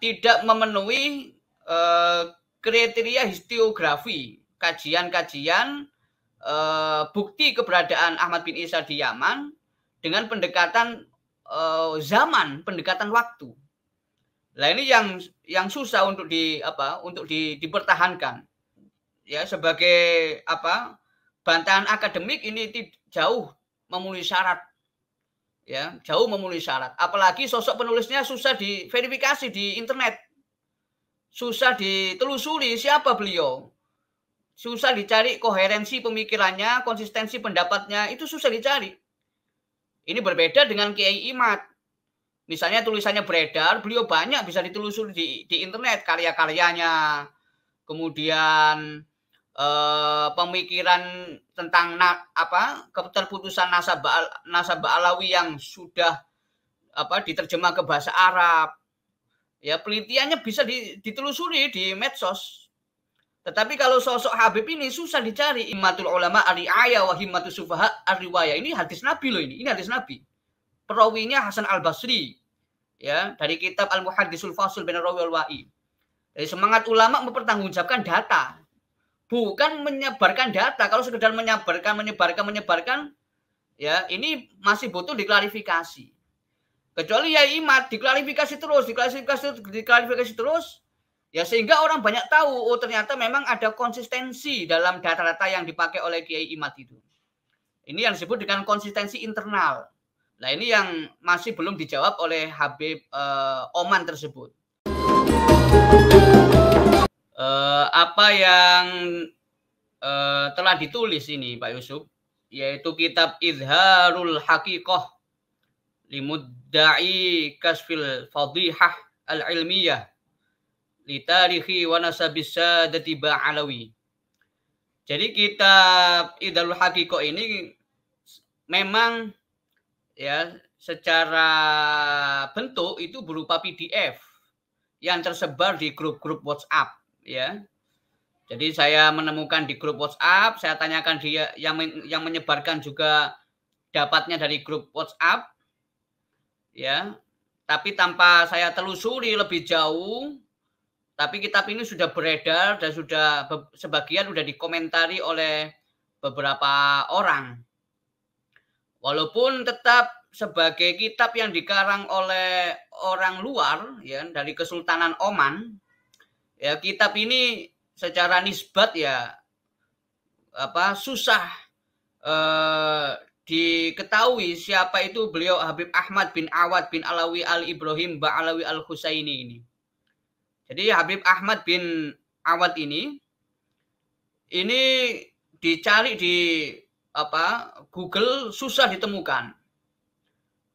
tidak memenuhi kriteria historiografi, kajian-kajian bukti keberadaan Ahmad bin Isa di Yaman dengan pendekatan zaman, pendekatan waktu. Nah ini yang susah untuk dipertahankan. Ya sebagai bantahan akademik ini jauh memenuhi syarat. Ya, jauh memenuhi syarat. Apalagi sosok penulisnya susah diverifikasi di internet. Susah ditelusuri siapa beliau. Susah dicari koherensi pemikirannya, konsistensi pendapatnya, itu susah dicari. Ini berbeda dengan Kiai Imad. Misalnya tulisannya beredar, beliau banyak bisa ditelusuri di internet, karya-karyanya. Kemudian pemikiran tentang keterputusan nasab Alawi yang sudah diterjemah ke bahasa Arab. Ya, penelitiannya bisa ditelusuri di medsos. Tetapi kalau sosok Habib ini susah dicari. Himmatul ulama ar-ri'ayah wa himmatus sufaha ar-riwayah. Ini hadis Nabi loh ini. Ini hadis Nabi. Perawinya Hasan Al-Basri. Ya, dari kitab Al-Muhaddisul Fasul bin Rawi wal-Wa'i. Jadi semangat ulama mempertanggungjawabkan data. Bukan menyebarkan data. Kalau sekedar menyebarkan, ya ini masih butuh diklarifikasi. Kecuali ya Imad diklarifikasi terus, ya sehingga orang banyak tahu, oh ternyata memang ada konsistensi dalam data-data yang dipakai oleh Kiai Imad itu. Ini yang disebut dengan konsistensi internal. Nah ini yang masih belum dijawab oleh Habib Oman tersebut. Apa yang telah ditulis ini Pak Yusuf, yaitu kitab Izharul Haqiqah limudda'i kasfil fadihah al-ilmiyah li tarikhi wa nasabis sadati ba'alawi. Jadi kitab Izharul Haqiqah ini memang ya secara bentuk itu berupa PDF yang tersebar di grup-grup WhatsApp ya. Jadi saya menemukan di grup WhatsApp, saya tanyakan dia yang menyebarkan juga dapatnya dari grup WhatsApp. Ya. Tapi tanpa saya telusuri lebih jauh, tapi kitab ini sudah beredar dan sebagian sudah dikomentari oleh beberapa orang. Walaupun tetap sebagai kitab yang dikarang oleh orang luar ya dari Kesultanan Oman, ya kitab ini secara nisbat ya susah diketahui siapa itu beliau Habib Ahmad bin Awad bin Alawi al-Ibrahim Ba'alawi al-Husaini ini. Jadi Habib Ahmad bin Awad ini dicari di Google susah ditemukan.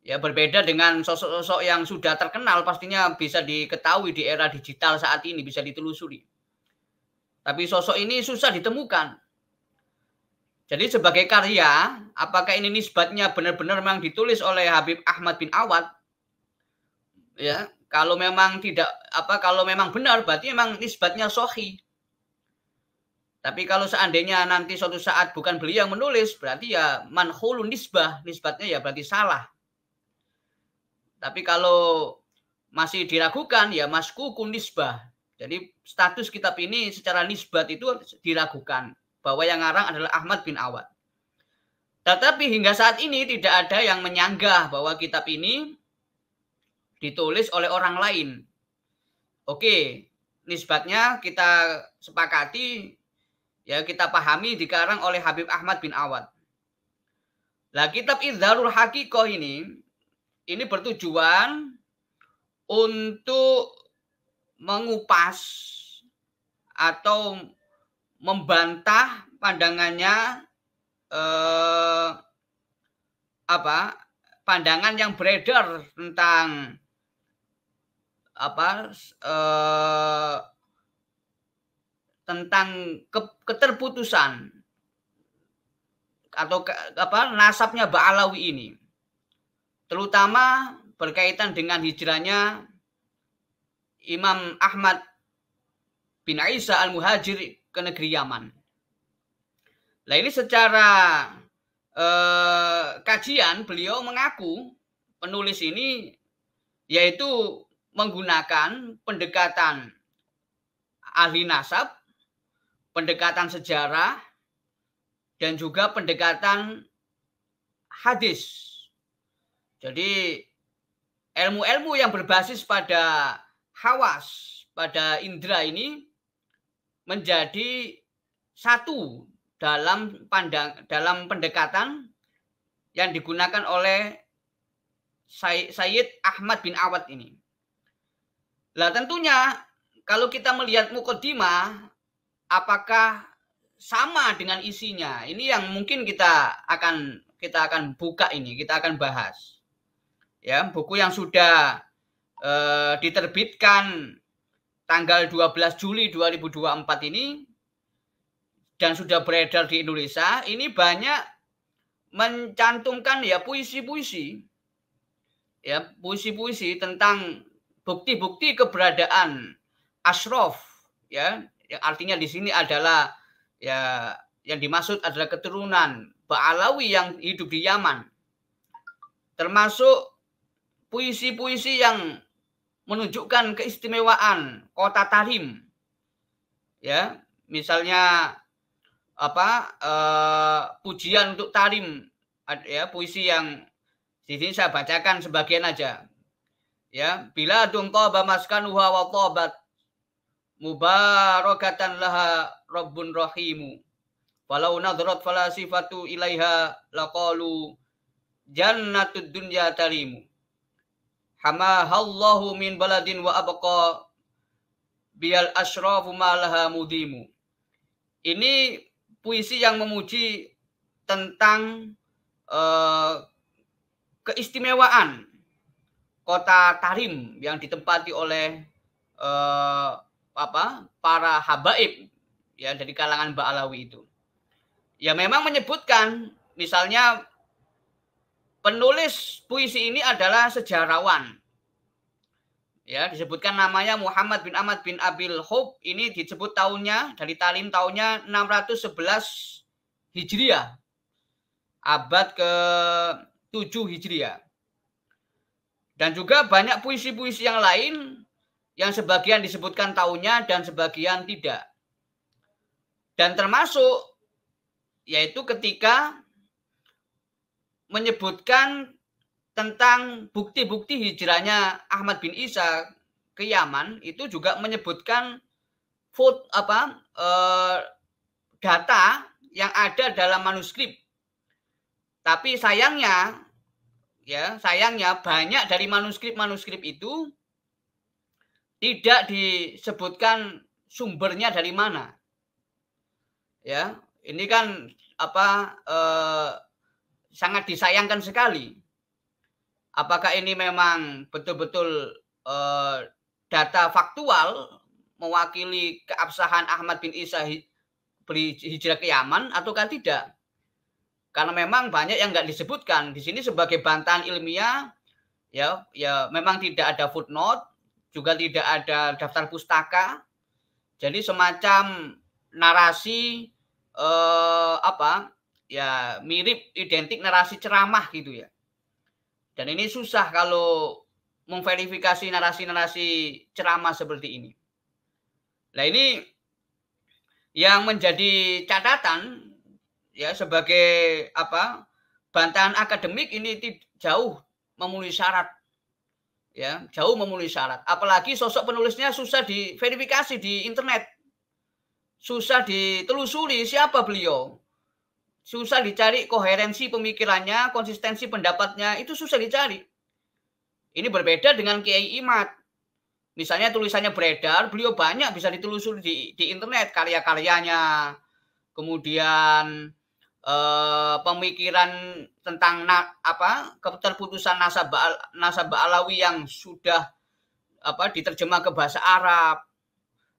Ya berbeda dengan sosok-sosok yang sudah terkenal pastinya bisa diketahui di era digital saat ini, bisa ditelusuri. Tapi sosok ini susah ditemukan. Jadi sebagai karya, apakah ini nisbatnya benar-benar memang ditulis oleh Habib Ahmad bin Awad? Ya, kalau memang benar berarti memang nisbatnya sahih. Tapi kalau seandainya nanti suatu saat bukan beliau yang menulis, berarti ya manhulun nisbatnya ya berarti salah. Tapi kalau masih diragukan ya maskukun nisbah. Jadi status kitab ini secara nisbat itu diragukan bahwa yang ngarang adalah Ahmad bin Awad. Tetapi hingga saat ini tidak ada yang menyanggah bahwa kitab ini ditulis oleh orang lain. Oke, nisbatnya kita sepakati, ya kita pahami dikarang oleh Habib Ahmad bin Awad. Nah, kitab Izharul Haqiqah ini bertujuan untuk mengupas atau membantah pandangannya pandangan yang beredar tentang tentang keterputusan atau nasabnya Ba'alawi ini, terutama berkaitan dengan hijrahnya Imam Ahmad bin Isa al-Muhajir ke negeri Yaman. Nah ini secara kajian beliau mengaku penulis ini yaitu menggunakan pendekatan ahli nasab, pendekatan sejarah, dan juga pendekatan hadis. Jadi ilmu-ilmu yang berbasis pada hawas, pada indera ini menjadi satu dalam pendekatan yang digunakan oleh Sayyid Ahmad bin Awad ini. Lah tentunya kalau kita melihat mukaddimah, apakah sama dengan isinya? Ini yang mungkin kita akan buka ini, kita akan bahas. Ya, buku yang sudah diterbitkan tanggal 12 Juli 2024 ini dan sudah beredar di Indonesia, ini banyak mencantumkan ya puisi-puisi. Ya, puisi-puisi tentang bukti-bukti keberadaan asyraf, ya, yang artinya di sini adalah ya yang dimaksud adalah keturunan Ba'alawi yang hidup di Yaman. Termasuk puisi-puisi yang menunjukkan keistimewaan kota Tarim. Ya, misalnya pujian untuk Tarim, ya, puisi yang di sini saya bacakan sebagian aja. Ya, bila dungqaba maskanuha wa tabat mubarakatan laha rabbun rahimu. Walau nadrat fala sifatu ilaiha laqalu jannatud dunya tarimu. Hamahallahu min baladin wa abqa bial asyrafu ma laha mudimu. Ini puisi yang memuji tentang keistimewaan kota Tarim yang ditempati oleh para habaib, ya, dari kalangan Ba'alawi itu. Ya, memang menyebutkan misalnya penulis puisi ini adalah sejarawan. Ya, disebutkan namanya Muhammad bin Ahmad bin Abil Hub. Ini disebut tahunnya dari Tarim tahunnya 611 Hijriah. Abad ke-7 Hijriah. Dan juga banyak puisi-puisi yang lain yang sebagian disebutkan tahunnya dan sebagian tidak. Dan termasuk yaitu ketika menyebutkan tentang bukti-bukti hijrahnya Ahmad bin Isa ke Yaman, itu juga menyebutkan data yang ada dalam manuskrip. Tapi sayangnya banyak dari manuskrip itu tidak disebutkan sumbernya dari mana. Ya, ini kan sangat disayangkan sekali. Apakah ini memang betul-betul data faktual mewakili keabsahan Ahmad bin Isa hijrah ke Yaman ataukah tidak? Karena memang banyak yang nggak disebutkan di sini sebagai bantahan ilmiah, ya memang tidak ada footnote, juga tidak ada daftar pustaka. Jadi semacam narasi mirip identik narasi ceramah gitu ya. Dan ini susah kalau memverifikasi narasi-narasi ceramah seperti ini. Nah, ini yang menjadi catatan ya sebagai bantahan akademik ini jauh memenuhi syarat. Ya, jauh memenuhi syarat. Apalagi sosok penulisnya susah diverifikasi di internet. Susah ditelusuri siapa beliau. Susah dicari koherensi pemikirannya, konsistensi pendapatnya, itu susah dicari. Ini berbeda dengan Kiai Imad. Misalnya tulisannya beredar, beliau banyak bisa ditelusuri di internet, karya-karyanya, kemudian pemikiran tentang keterputusan nasab Ba'alawi yang sudah diterjemah ke bahasa Arab.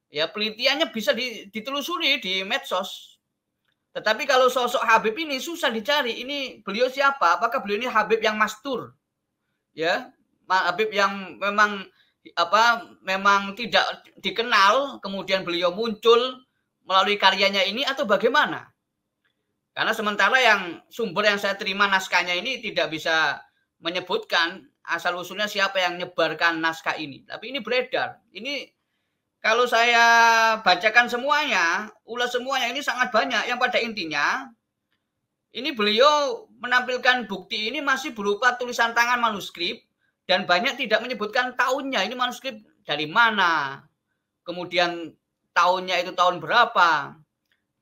Ya, penelitiannya bisa ditelusuri di medsos. Tetapi kalau sosok Habib ini susah dicari. Ini beliau siapa? Apakah beliau ini Habib yang mastur? Ya, Habib yang memang tidak dikenal, kemudian beliau muncul melalui karyanya ini atau bagaimana? Karena sementara yang sumber yang saya terima naskahnya ini tidak bisa menyebutkan asal-usulnya siapa yang nyebarkan naskah ini. Tapi ini beredar. Ini kalau saya bacakan semuanya, ulas semuanya, ini sangat banyak. Yang pada intinya, ini beliau menampilkan bukti ini masih berupa tulisan tangan manuskrip, dan banyak tidak menyebutkan tahunnya. Ini manuskrip dari mana, kemudian tahunnya itu tahun berapa,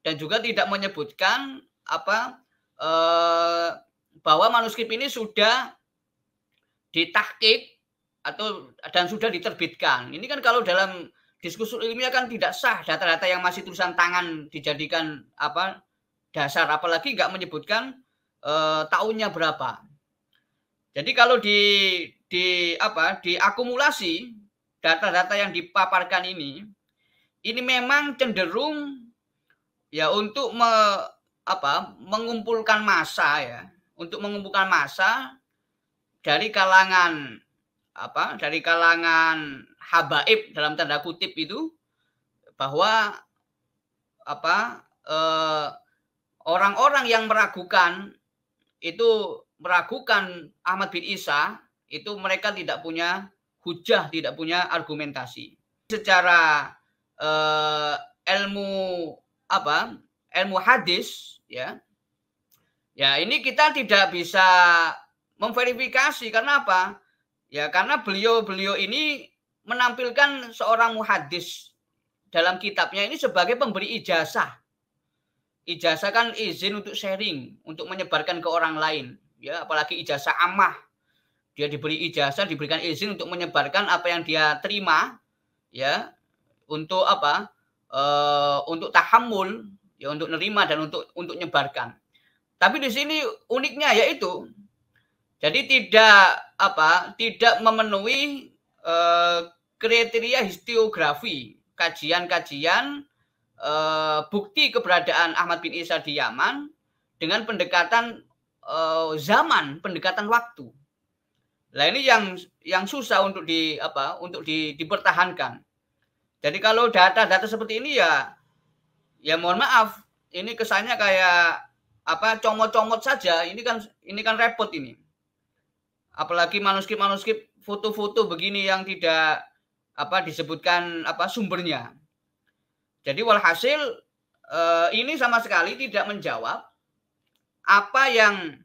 dan juga tidak menyebutkan bahwa manuskrip ini sudah ditahqiq dan sudah diterbitkan. Ini kan kalau dalam diskursus ilmiah kan tidak sah data-data yang masih tulisan tangan dijadikan dasar, apalagi nggak menyebutkan tahunnya berapa. Jadi kalau diakumulasi data-data yang dipaparkan ini memang cenderung ya untuk mengumpulkan massa ya, untuk mengumpulkan massa dari kalangan habaib dalam tanda kutip itu, bahwa orang-orang yang meragukan Ahmad bin Isa itu mereka tidak punya hujah, tidak punya argumentasi. Secara ilmu hadis ya ini kita tidak bisa memverifikasi. Karena apa? Ya karena beliau ini menampilkan seorang muhadis dalam kitabnya ini sebagai pemberi ijazah. Ijazah kan izin untuk sharing, untuk menyebarkan ke orang lain, ya, apalagi ijazah ammah. Dia diberi ijazah, diberikan izin untuk menyebarkan apa yang dia terima, ya, untuk untuk tahammul, ya, untuk nerima dan untuk nyebarkan. Tapi di sini uniknya yaitu, jadi tidak memenuhi kriteria historiografi, kajian-kajian bukti keberadaan Ahmad bin Isa di Yaman dengan pendekatan zaman, pendekatan waktu. Nah ini yang susah untuk dipertahankan. Jadi kalau data-data seperti ini ya mohon maaf, ini kesannya kayak comot-comot saja. Ini kan repot ini. Apalagi manuskrip foto-foto begini yang tidak disebutkan sumbernya. Jadi walhasil ini sama sekali tidak menjawab apa yang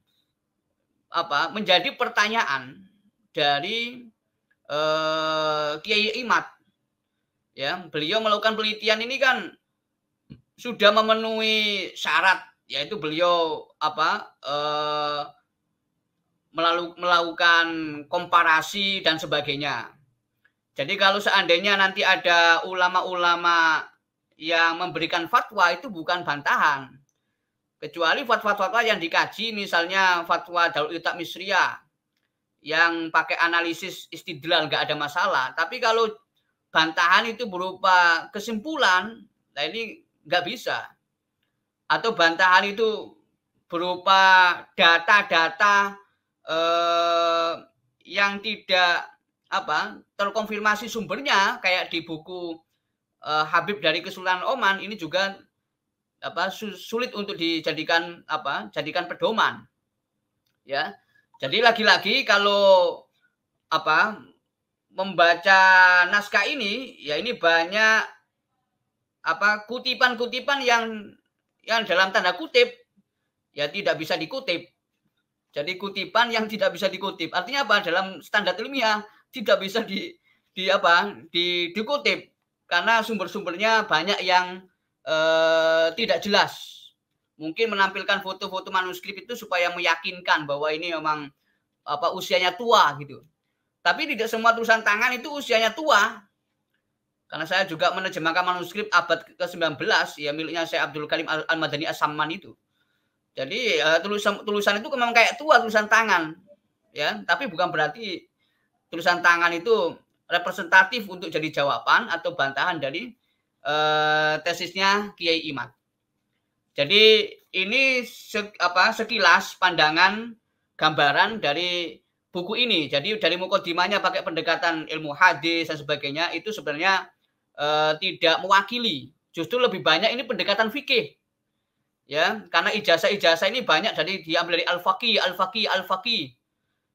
menjadi pertanyaan dari Kiai Imad. Ya, beliau melakukan penelitian ini kan sudah memenuhi syarat, yaitu beliau melakukan komparasi dan sebagainya. Jadi kalau seandainya nanti ada ulama-ulama yang memberikan fatwa, itu bukan bantahan. Kecuali fatwa-fatwa yang dikaji, misalnya fatwa Darul Ifta Misriyah yang pakai analisis istidlal, nggak ada masalah. Tapi kalau bantahan itu berupa kesimpulan, nah ini nggak bisa. Atau bantahan itu berupa data-data yang tidak terkonfirmasi sumbernya, kayak di buku Habib dari Kesultanan Oman, ini juga sulit untuk dijadikan pedoman. Ya. Jadi lagi-lagi kalau membaca naskah ini, ya ini banyak kutipan-kutipan yang dalam tanda kutip ya tidak bisa dikutip. Jadi kutipan yang tidak bisa dikutip. Artinya apa? Dalam standar ilmiah tidak bisa dikutip karena sumber-sumbernya banyak yang tidak jelas. Mungkin menampilkan foto-foto manuskrip itu supaya meyakinkan bahwa ini memang usianya tua gitu. Tapi tidak semua tulisan tangan itu usianya tua. Karena saya juga menerjemahkan manuskrip abad ke-19 ya miliknya Syekh Abdul Karim Al-Madani As-Samman itu. Jadi tulisan itu memang kayak tua tulisan tangan, ya. Tapi bukan berarti tulisan tangan itu representatif untuk jadi jawaban atau bantahan dari tesisnya Kiai Imad. Jadi ini sekilas pandangan gambaran dari buku ini. Jadi dari mukadimahnya pakai pendekatan ilmu hadis dan sebagainya itu sebenarnya tidak mewakili. Justru lebih banyak ini pendekatan fikih. Ya, karena ijazah-ijazah ini banyak diambil dari al-faqih.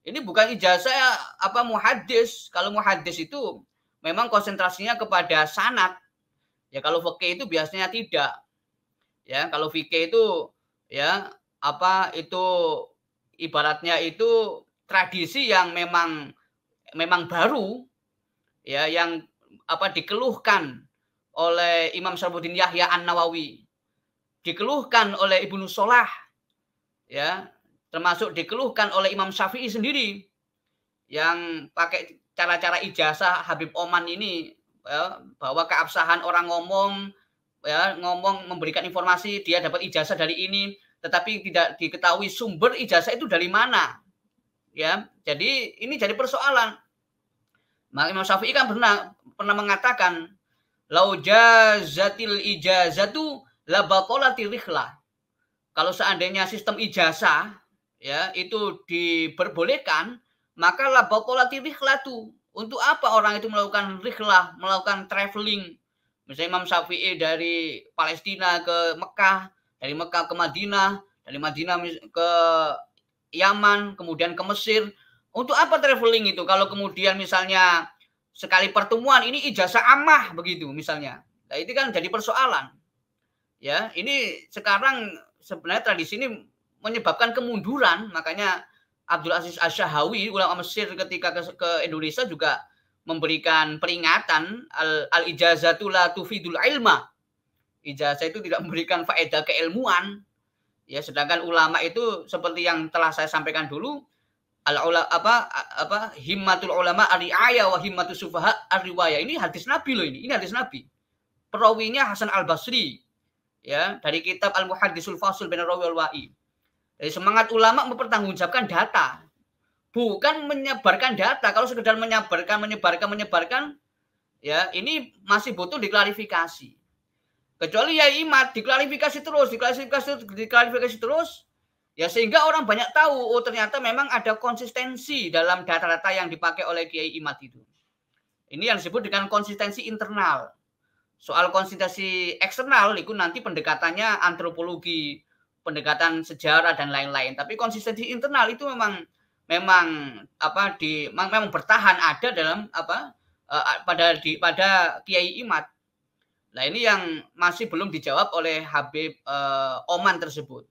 Ini bukan ijazah apa muhaddis. Kalau muhaddis itu memang konsentrasinya kepada sanad. Ya kalau fikih itu biasanya tidak. Ya, kalau fikih itu ya apa itu ibaratnya itu tradisi yang memang baru ya yang apa dikeluhkan oleh Imam Syarfuddin Yahya An-Nawawi, dikeluhkan oleh Ibnu Shalah ya, termasuk dikeluhkan oleh Imam Syafi'i sendiri yang pakai cara-cara ijazah Habib Oman ini ya, bahwa keabsahan orang ngomong ya, ngomong memberikan informasi dia dapat ijazah dari ini, tetapi tidak diketahui sumber ijazah itu dari mana. Ya, jadi ini jadi persoalan. Maka Imam Syafi'i kan pernah mengatakan, "Lau jazatil ijazatu la batalatil rihlah." Kalau seandainya sistem ijazah ya itu diperbolehkan, maka la batalatil rihlatu. Untuk apa orang itu melakukan rihlah, melakukan traveling? Misalnya Imam Syafi'i dari Palestina ke Mekah, dari Mekah ke Madinah, dari Madinah ke Yaman, kemudian ke Mesir. Untuk apa traveling itu? Kalau kemudian misalnya sekali pertemuan ini ijazah ammah begitu misalnya. Nah, itu kan jadi persoalan. Ya, ini sekarang sebenarnya tradisi ini menyebabkan kemunduran, makanya Abdul Aziz Asy-Syahawi ulama Mesir ketika ke Indonesia juga memberikan peringatan al-ijazatu la tufidul ilma. Ijazah itu tidak memberikan faedah keilmuan. Ya, sedangkan ulama itu seperti yang telah saya sampaikan dulu, himmatul ulama ar-ri'ayah wa himmatus sufaha ar-riwayah. Ini hadis Nabi loh ini. Ini hadis Nabi. Perawinya Hasan Al-Basri. Ya, dari kitab Al-Muhaddisul Fasul baina rawi wal wa'i. Jadi semangat ulama mempertanggungjawabkan data. Bukan menyebarkan data. Kalau sekedar menyebarkan, ya ini masih butuh diklarifikasi. Kecuali ya imat diklarifikasi terus, ya sehingga orang banyak tahu, oh ternyata memang ada konsistensi dalam data-data yang dipakai oleh Kiai Imat itu. Ini yang disebut dengan konsistensi internal. Soal konsistensi eksternal itu nanti pendekatannya antropologi, pendekatan sejarah dan lain-lain. Tapi konsistensi internal itu memang bertahan ada dalam pada Kiai Imat. Nah ini yang masih belum dijawab oleh Habib Oman tersebut.